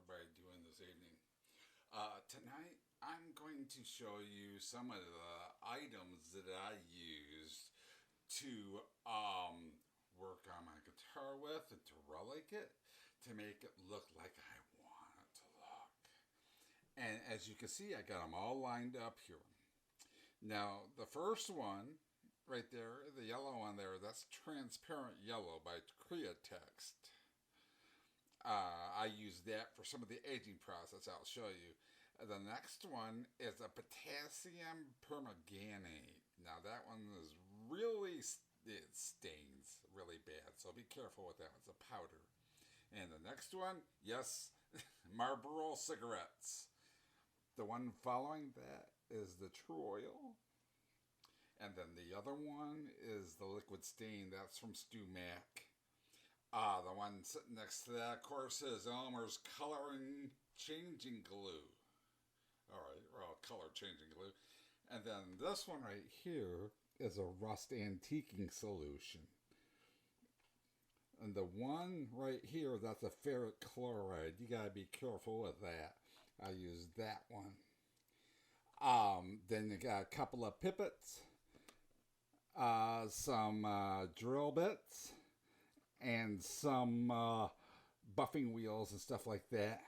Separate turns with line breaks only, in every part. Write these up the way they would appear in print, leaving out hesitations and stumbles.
everybody doing this evening? Tonight, I'm going to show you some of the items that I used to work on my guitar with and to relic it to make it look like I want it to look. And as you can see, I got them all lined up here. Now, the first one right there, the yellow one there, that's Transparent Yellow by Creatext. I use that for some of the aging process I'll show you. The next one is a potassium permanganate. Now that one is really, it stains really bad, so be careful with that. It's a powder. And the next one, yes, Marlboro cigarettes. The one following that is the True Oil. And then the other one is the liquid stain. That's from Stu Mac. The one sitting next to that, of course, is Elmer's coloring changing glue. Alright, well, color changing glue. And then this one right here is a rust antiquing solution. And the one right here, that's a Ferric Chloride. You gotta be careful with that. I use that one. Then you got a couple of pippets, some drill bits, and some buffing wheels and stuff like that.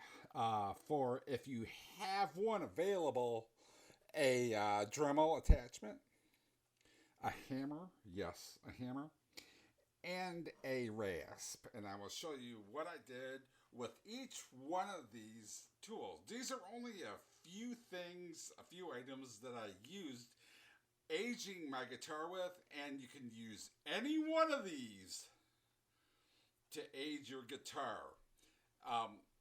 For if you have one available, a Dremel attachment, a hammer, yes, a hammer, and a rasp. And I will show you what I did with each one of these tools. These are only a few things, a few items that I used aging my guitar with, and you can use any one of these to age your guitar.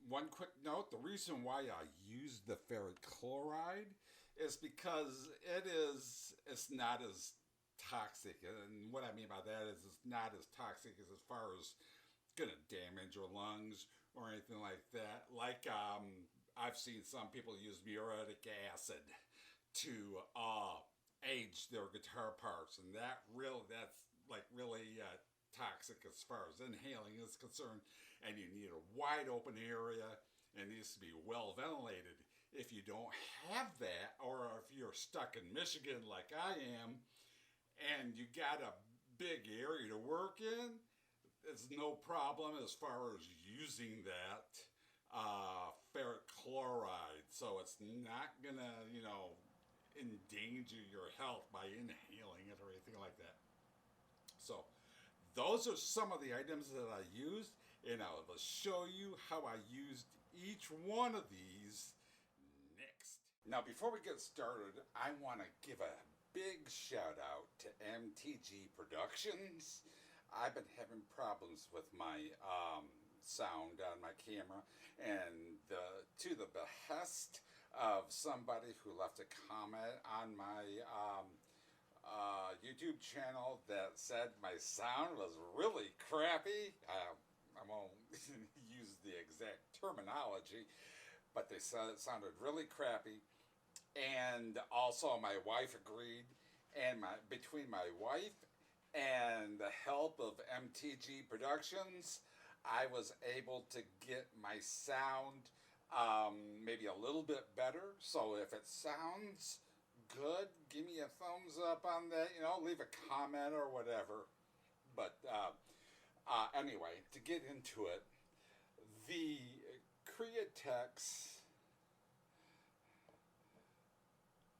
One quick note, the reason why I used the Ferric Chloride is because it's not as toxic. And what I mean by that is it's not as toxic as far as going to damage your lungs or anything like that. Like I've seen some people use muriatic acid to age their guitar parts, and that's really toxic as far as inhaling is concerned, and you need a wide open area and it needs to be well ventilated. If you don't have that, or if you're stuck in Michigan like I am and you got a big area to work in, it's no problem as far as using that ferric chloride. So it's not gonna endanger your health by inhaling it or anything like that. So those are some of the items that I used, and I'll show you how I used each one of these next. Now, before we get started, I want to give a big shout out to MTG Productions. I've been having problems with my sound on my camera, and to the behest of somebody who left a comment on my YouTube channel that said my sound was really crappy. I won't use the exact terminology, but they said it sounded really crappy. And also my wife agreed, and between my wife and the help of MTG Productions, I was able to get my sound maybe a little bit better. So if it sounds good, give me a thumbs up on that, leave a comment or whatever. But anyway, to get into it, the Creatext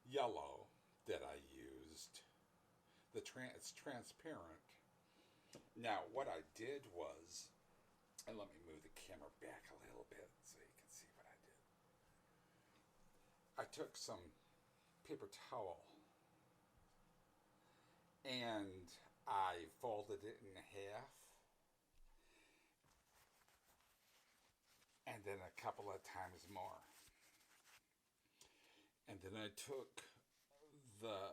yellow that I used, it's transparent. Now what I did was, and let me move the camera back a little bit so you can see what I did. I took some paper towel and I folded it in half, and then a couple of times more, and then I took the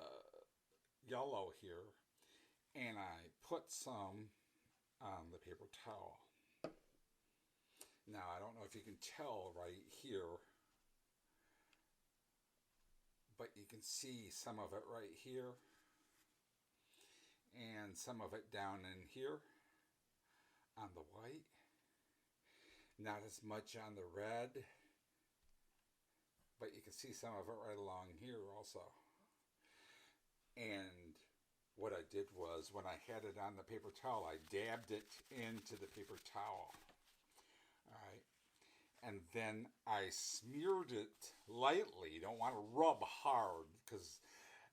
yellow here and I put some on the paper towel. Now I don't know if you can tell right here, but you can see some of it right here and some of it down in here on the white. Not as much on the red, but you can see some of it right along here also. And what I did was, when I had it on the paper towel, I dabbed it into the paper towel. All right. And then I smeared it lightly. You don't want to rub hard, because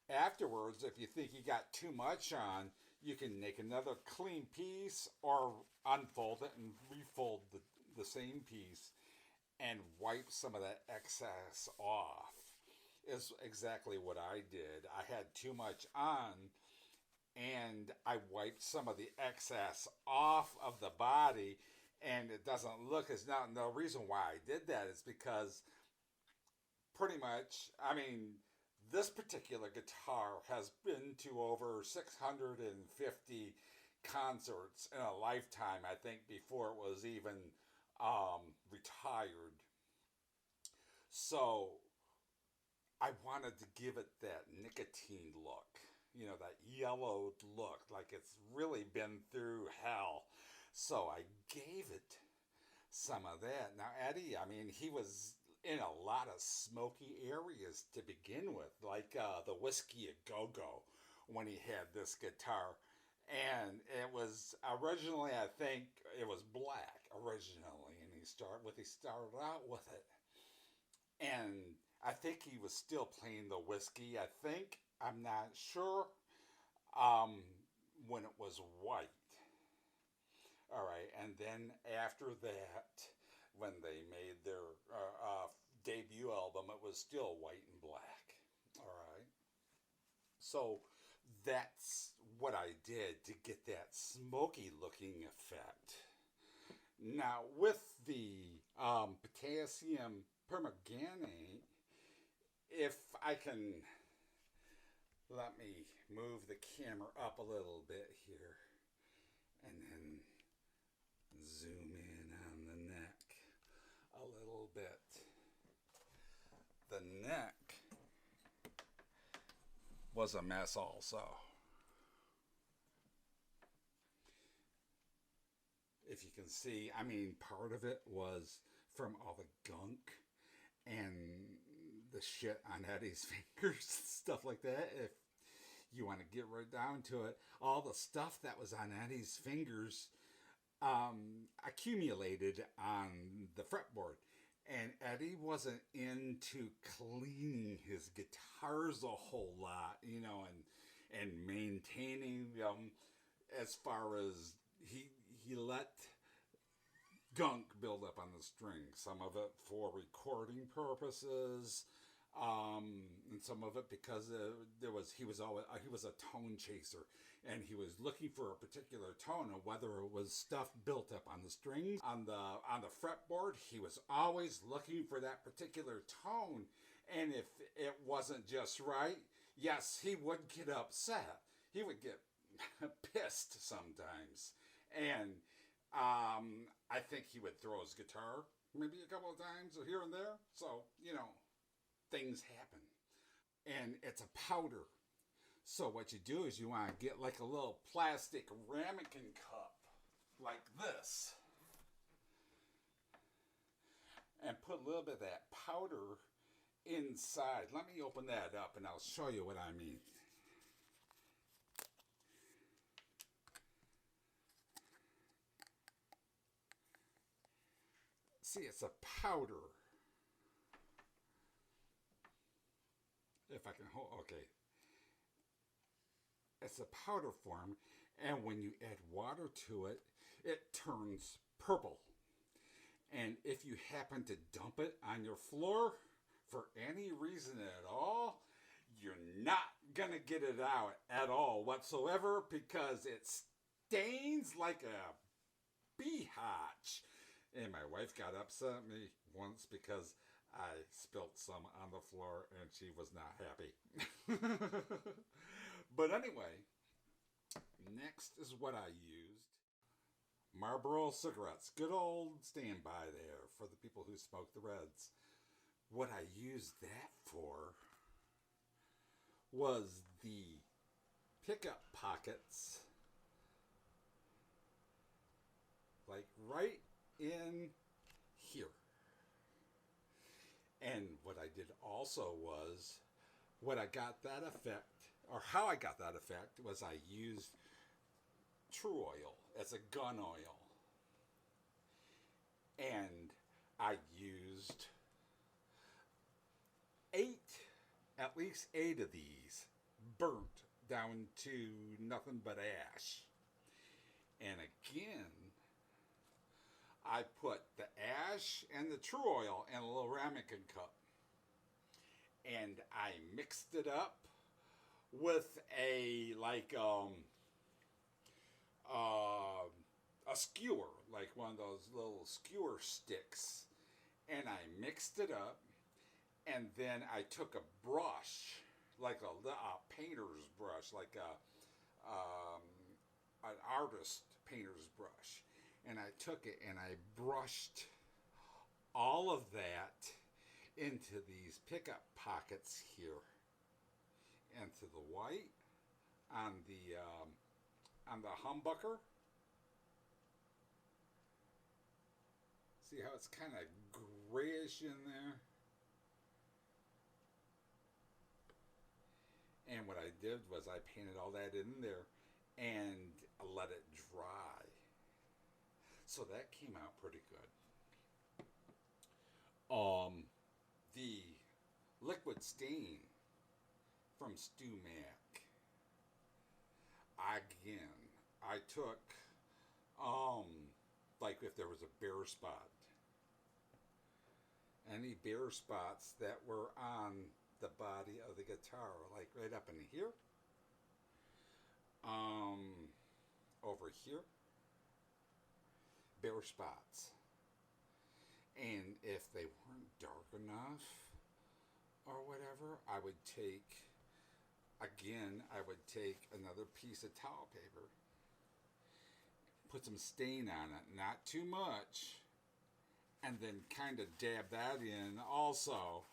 afterwards, if you think you got too much on, you can make another clean piece or unfold it and refold the same piece and wipe some of that excess off. Is exactly what I did. I had too much on, and I wiped some of the excess off of the body, and it doesn't look as now. The reason why I did that is because pretty much, I mean, this particular guitar has been to over 650 concerts in a lifetime, I think, before it was even retired. So I wanted to give it that nicotine look, you know, that yellowed look, like it's really been through hell. So I gave it some of that. Now, Eddie, I mean, he was in a lot of smoky areas to begin with, like the Whiskey a Go Go when he had this guitar. And it was originally, I think it was black originally, and he started out with it. And I think he was still playing the whiskey. I think, I'm not sure, when it was white. All right, and then after that, when they made their debut album, it was still white and black. All right, so that's what I did to get that smoky looking effect. Now, with the potassium permanganate, if I can, let me move the camera up a little bit here and then zoom in on the neck a little bit. The neck was a mess also. If you can see, I mean, part of it was from all the gunk and the shit on Eddie's fingers, stuff like that. If you want to get right down to it, all the stuff that was on Eddie's fingers accumulated on the fretboard. And Eddie wasn't into cleaning his guitars a whole lot, you know, and maintaining them, as far as he let gunk build up on the string. Some of it for recording purposes, and some of it because he was a tone chaser, and he was looking for a particular tone, and whether it was stuff built up on the strings on the fretboard, he was always looking for that particular tone. And if it wasn't just right, yes, he would get upset. He would get pissed sometimes, and I think he would throw his guitar maybe a couple of times here and there. So, you know, things happen. And it's a powder. So what you do is you want to get like a little plastic ramekin cup like this, and put a little bit of that powder inside. Let me open that up and I'll show you what I mean. See, it's a powder. If I can hold, okay. It's a powder form, and when you add water to it, it turns purple. And if you happen to dump it on your floor for any reason at all, you're not gonna get it out at all whatsoever, because it stains like a bee hatch. And my wife got upset at me once because I spilt some on the floor, and she was not happy. But anyway, next is what I used. Marlboro cigarettes. Good old standby there for the people who smoke the Reds. What I used that for was the pickup pockets, like right in also was what I got that effect, or how I got that effect, was I used true oil as a gun oil. And I used at least eight of these, burnt down to nothing but ash. And again, I put the ash and the true oil in a little ramekin cup. And I mixed it up with a skewer, like one of those little skewer sticks. And I mixed it up, and then I took a brush, like a painter's brush, like an artist painter's brush, and I took it and I brushed all of that into these pickup pockets here, into the white on the humbucker. See how it's kind of grayish in there? And what I did was I painted all that in there and let it dry. So that came out pretty good. The liquid stain from StewMac. Again, I took, like if there was a bare spot, any bare spots that were on the body of the guitar, like right up in here, over here, bare spots. And if they weren't dark enough or whatever, I would take another piece of towel paper, put some stain on it, not too much, and then kind of dab that in also,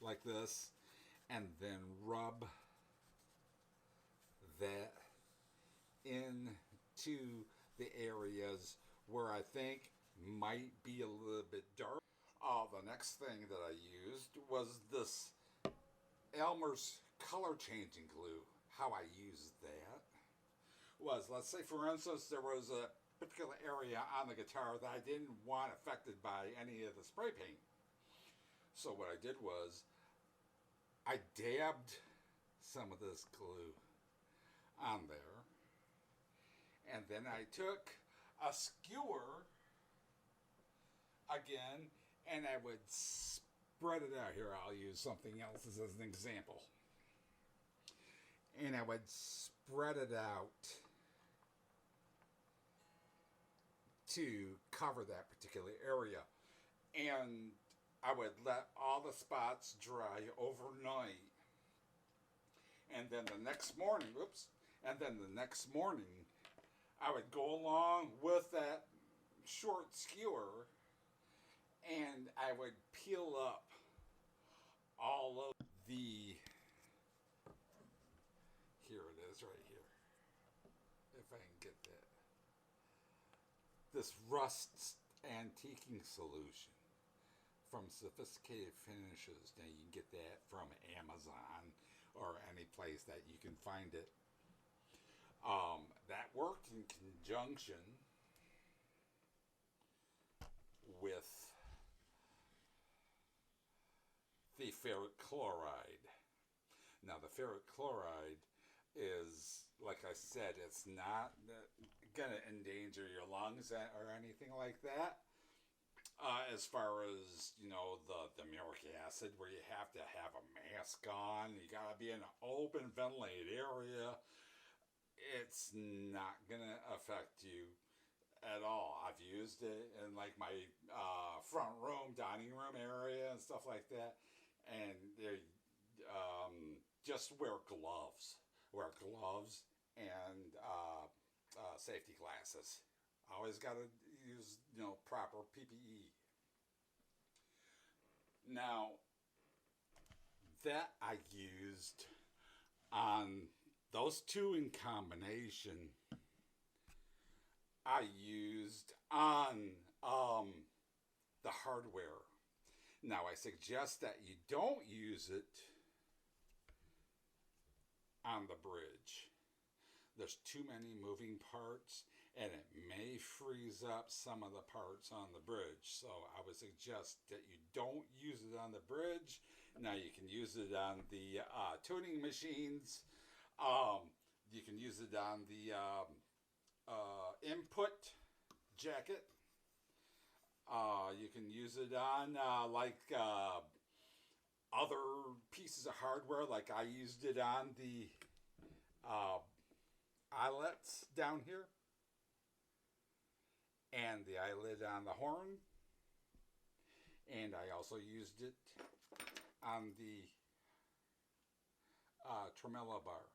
like this, and then rub that into the areas where I think might be a little bit dark. The next thing that I used was this Elmer's color changing glue. How I used that was, let's say for instance there was a particular area on the guitar that I didn't want affected by any of the spray paint. So what I did was I dabbed some of this glue on there, and then I took a skewer again, and I would spread it out. Here, I'll use something else as an example. And I would spread it out to cover that particular area. And I would let all the spots dry overnight. And then the next morning, I would go along with that short skewer and I would peel up all of the, here it is right here, if I can get that, this rust antiquing solution from Sophisticated Finishes. Now you can get that from Amazon or any place that you can find it. That worked in conjunction with the ferric chloride. Now the ferric chloride is, like I said, it's not gonna endanger your lungs or anything like that. As far as, you know, the muric acid, where you have to have a mask on, you gotta be in an open ventilated area, it's not gonna affect you at all. I've used it in like my front room, dining room area and stuff like that, and they just wear gloves. Wear gloves and safety glasses. Always got to use, you know, proper PPE. Now, that I used on those two in combination, I used on the hardware. Now, I suggest that you don't use it on the bridge. There's too many moving parts, and it may freeze up some of the parts on the bridge. So I would suggest that you don't use it on the bridge. Now, you can use it on the tuning machines. You can use it on the input jacket. You can use it on other pieces of hardware, like I used it on the eyelets down here, and the eyelid on the horn, and I also used it on the tremolo bar.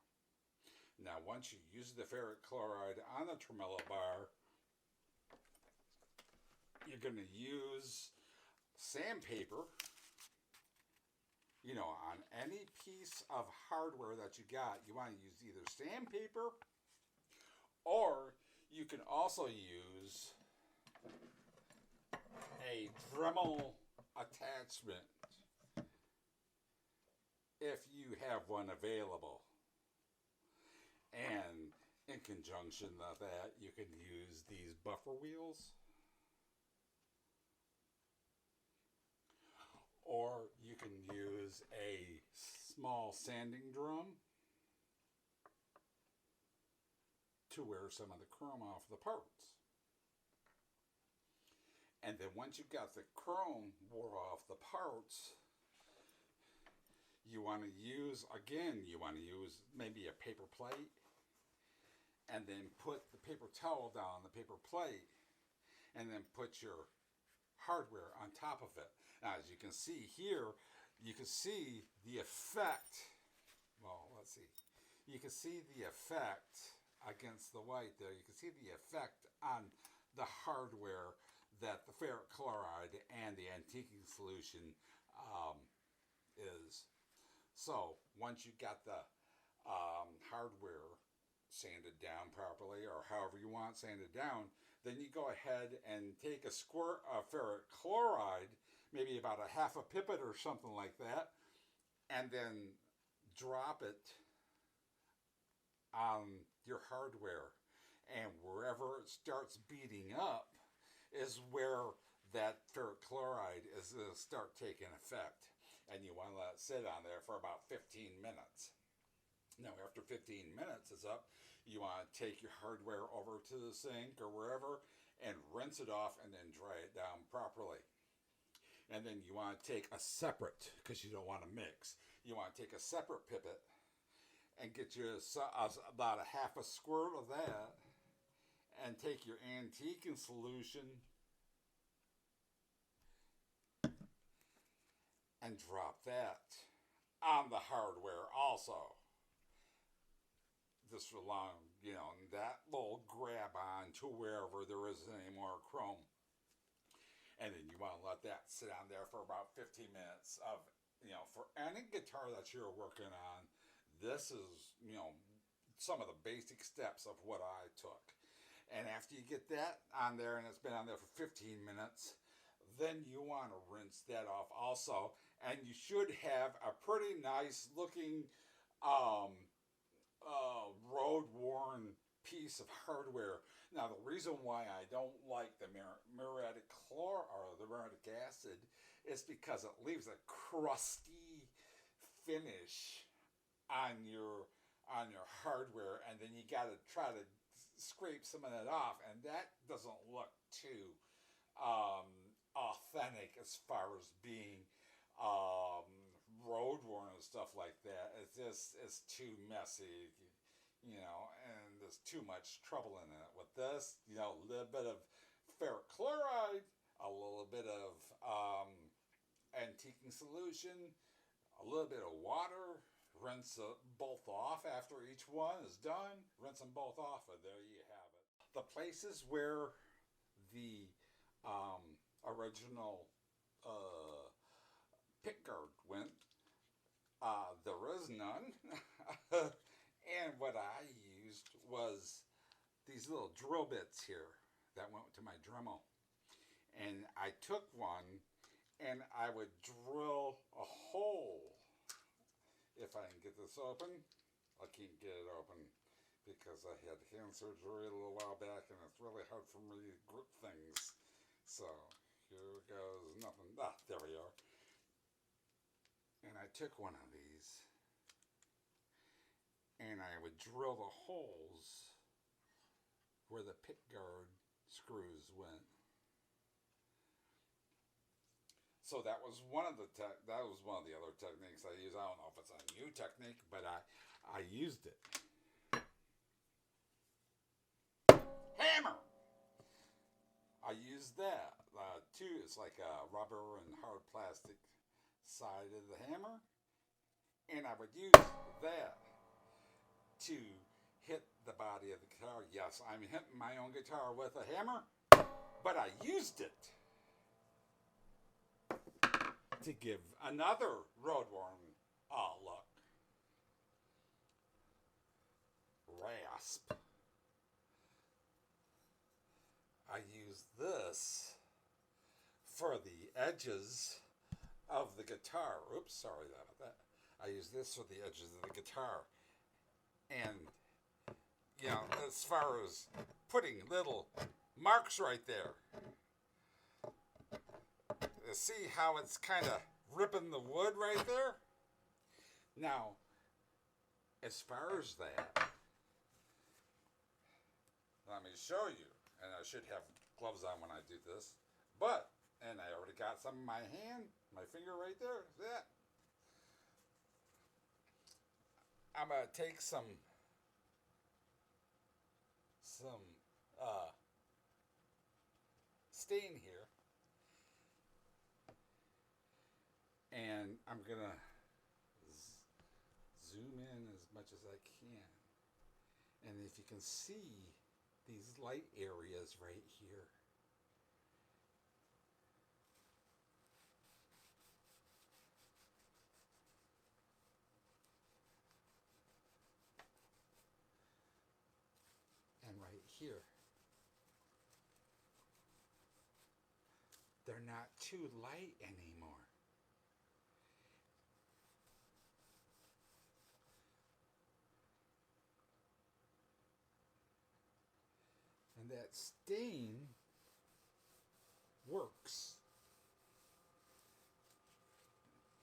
Now, once you use the ferric chloride on the tremolo bar, you're going to use sandpaper, you know, on any piece of hardware that you got. You want to use either sandpaper, or you can also use a Dremel attachment if you have one available. And in conjunction with that, you can use these buffer wheels, or you can use a small sanding drum to wear some of the chrome off the parts. And then once you've got the chrome wore off the parts, you want to use, again, you want to use maybe a paper plate, and then put the paper towel down on the paper plate, and then put your hardware on top of it. Now, as you can see here, you can see the effect. Well, let's see. You can see the effect against the white there. You can see the effect on the hardware that the ferric chloride and the antiquing solution is. So once you got the hardware sanded down properly, or however you want sanded down, then you go ahead and take a squirt of ferric chloride, maybe about a half a pipette or something like that, and then drop it on your hardware. And wherever it starts beating up is where that ferric chloride is going to start taking effect. And you want to let it sit on there for about 15 minutes. Now, after 15 minutes is up, you want to take your hardware over to the sink or wherever and rinse it off, and then dry it down properly. And then you want to take a separate, because you don't want to mix, you want to take a separate pipette and get you about a half a squirt of that, and take your antiquing solution and drop that on the hardware also. Just along, you know, that little grab on to wherever there isn't any more chrome. And then you want to let that sit on there for about 15 minutes of, you know, for any guitar that you're working on, this is, you know, some of the basic steps of what I took. And after you get that on there, and it's been on there for 15 minutes, then you want to rinse that off also. And you should have a pretty nice looking road-worn piece of hardware. Now, the reason why I don't like the muriatic chloride or the muriatic acid is because it leaves a crusty finish on your hardware, and then you got to try to scrape some of that off, and that doesn't look too authentic as far as being road worn and stuff like that. It's too messy, you know, and there's too much trouble in it. With this, you know, a little bit of ferric chloride, a little bit of antiquing solution, a little bit of water, rinse both off after each one is done, rinse them both off, and there you have it. The places where the original pickguard went, there is none. And what I used was these little drill bits here that went to my Dremel. And I took one and I would drill a hole. If I can get this open, I can't get it open because I had hand surgery a little while back and it's really hard for me to grip things. So here goes nothing. Ah, there we are. And I took one of these and I would drill the holes where the pick guard screws went. So that was one of the other techniques I used. I don't know if it's a new technique, but I used it. Hammer. I used that too. It's like a rubber and hard plastic side of the hammer, and I would use that to hit the body of the guitar. Yes, I'm hitting my own guitar with a hammer, but I used it to give another road worn look. Rasp. I use this for the edges of the guitar. Oops, sorry about that. I use this for the edges of the guitar. And, you know, as far as putting little marks right there. See how it's kind of ripping the wood right there? Now, as far as that, let me show you. And I should have gloves on when I do this. But, and I already got some in my hand, my finger right there. See that? I'm going to take some stain here. And I'm going to zoom in as much as I can. And if you can see these light areas right here. And right here. They're not too light anymore. And that stain works.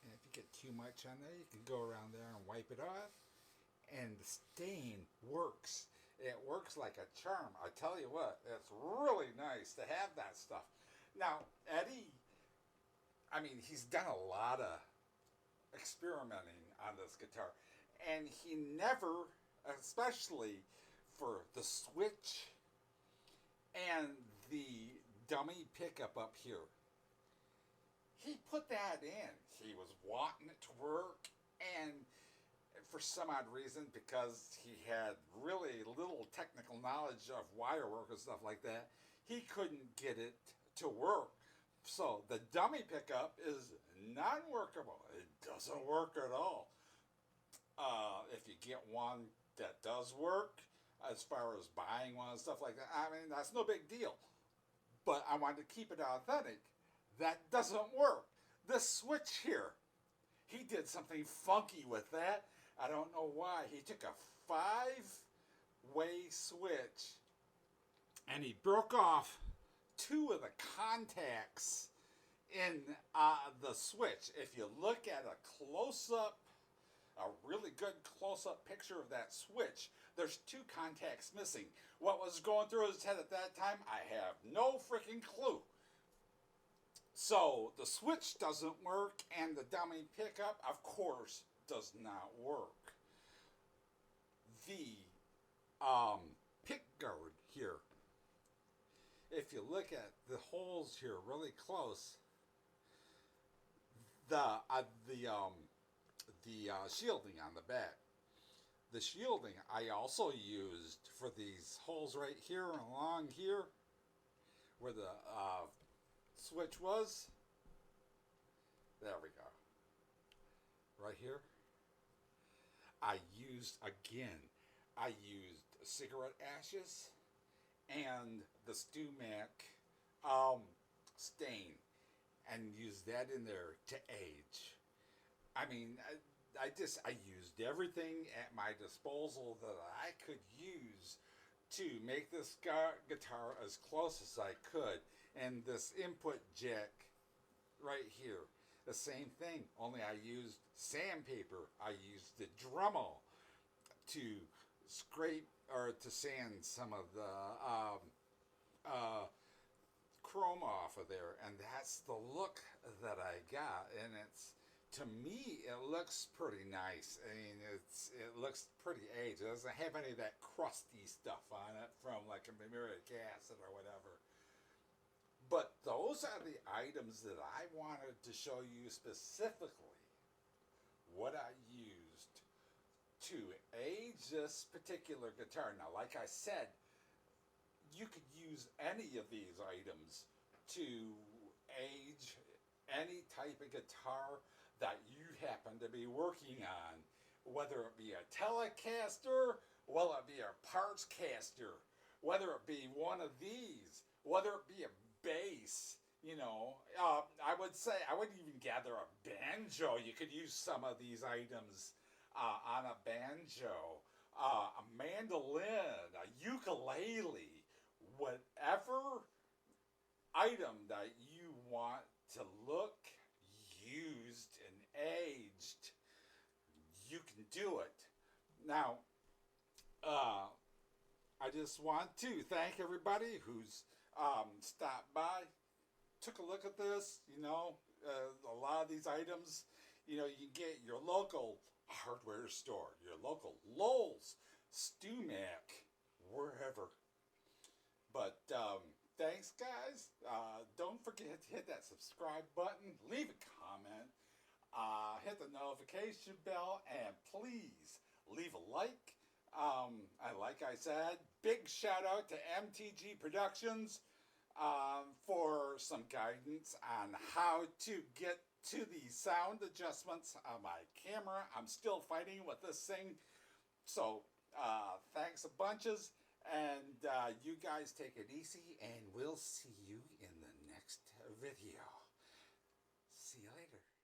And if you get too much on there, you can go around there and wipe it off. And the stain works. It works like a charm. I tell you what, it's really nice to have that stuff. Now, Eddie, I mean, he's done a lot of experimenting on this guitar. And he never, especially for the switch and the dummy pickup up here, he put that in. He was wanting it to work, and for some odd reason, because he had really little technical knowledge of wire work and stuff like that, he couldn't get it to work. So the dummy pickup is non-workable. It doesn't work at all. If you get one that does work, as far as buying one and stuff like that, I mean, that's no big deal. But I wanted to keep it authentic. That doesn't work. This switch here, he did something funky with that. I don't know why. He took a 5-way switch and he broke off 2 of the contacts in the switch. If you look at a close-up, a really good close-up picture of that switch, there's 2 contacts missing. What was going through his head at that time, I have no freaking clue. So the switch doesn't work, and the dummy pickup, of course, does not work. The pick guard here, if you look at the holes here really close, the shielding on the back. The shielding I also used for these holes right here and along here where the switch was. There we go. Right here. I used cigarette ashes and the Stumac stain. and use that in there to age. I mean, I used everything at my disposal that I could use to make this guitar as close as I could. And this input jack right here, the same thing, only I used sandpaper. I used the Dremel to scrape or to sand some of the chrome off of there, and that's the look that I got. And it's, to me, it looks pretty nice. I mean, it looks pretty aged. It doesn't have any of that crusty stuff on it from like a muriatic acid or whatever. But those are the items that I wanted to show you specifically what I used to age this particular guitar. Now, like I said, you could use any of these items to age any type of guitar that you happen to be working on, whether it be a Telecaster, whether it be a parts caster, whether it be one of these, whether it be a bass. You know, I would say, I wouldn't even gather a banjo. You could use some of these items on a banjo, a mandolin, a ukulele, whatever item that you want to look used and aged, you can do it. Now, I just want to thank everybody who's stopped by, took a look at this. You know, a lot of these items, you know, you get your local hardware store, your local Lowe's, StuMac, wherever. But thanks, guys. Don't forget to hit that subscribe button, leave a comment, hit the notification bell, and please leave a like. Like I said, big shout out to MTG Productions for some guidance on how to get to the sound adjustments on my camera. I'm still fighting with this thing. So thanks a bunches. And you guys take it easy, and we'll see you in the next video. See you later.